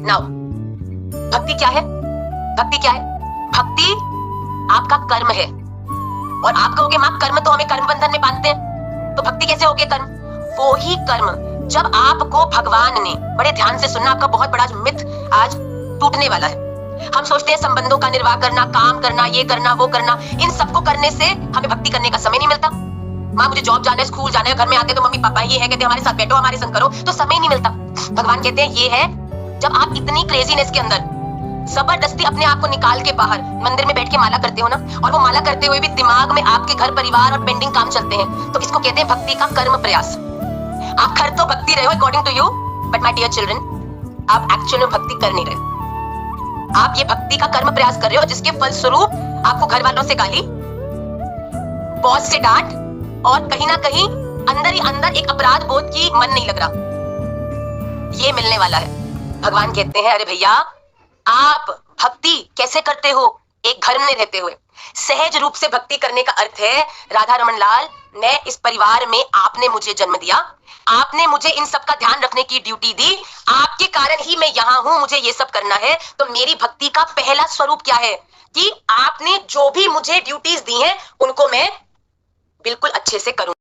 Now भक्ति क्या है? भक्ति क्या है? भक्ति आपका कर्म है। और आप कहोगे मां कर्म तो हमें कर्म बंधन में बांधते हैं, तो भक्ति कैसे हो गए कर्म? वो ही कर्म जब आपको भगवान ने, बड़े ध्यान से सुनना, आपका बहुत बड़ा मिथ आज टूटने वाला है। हम सोचते हैं संबंधों का निर्वाह करना, काम करना, ये करना, वो करना, इन सबको करने से हमें भक्ति करने का समय नहीं मिलता। माँ मुझे जॉब जाना है, स्कूल जाना है, घर में आते तो मम्मी पापा ये है, कहते हमारे साथ बैठो, हमारे संग करो, तो समय नहीं मिलता। भगवान कहते हैं ये है जब आप इतनी क्रेजीनेस के अंदर जबरदस्ती अपने आप को निकाल के बाहर मंदिर में बैठ के माला करते हो ना, और वो माला करते हुए भी दिमाग में आपके घर परिवार और पेंडिंग काम चलते हैं, तो इसको कहते हैं भक्ति का कर्म प्रयास। आप कर तो भक्ति रहे हो according to you, but my dear children, आप एक्चुअल में भक्ति कर नहीं रहे। आप ये भक्ति का कर्म प्रयास कर रहे हो जिसके फलस्वरूप आपको घर वालों से गाली, बॉस से डांट, और कहीं ना कहीं अंदर ही अंदर एक अपराध बोध की मन नहीं लग रहा, ये मिलने वाला है। भगवान कहते हैं अरे भैया आप भक्ति कैसे करते हो? एक घर में रहते हुए सहज रूप से भक्ति करने का अर्थ है, राधा रमन लाल, मैं इस परिवार में, आपने मुझे जन्म दिया, आपने मुझे इन सब का ध्यान रखने की ड्यूटी दी, आपके कारण ही मैं यहाँ हूँ, मुझे ये सब करना है। तो मेरी भक्ति का पहला स्वरूप क्या है कि आपने जो भी मुझे ड्यूटीज दी हैं उनको मैं बिल्कुल अच्छे से करूं।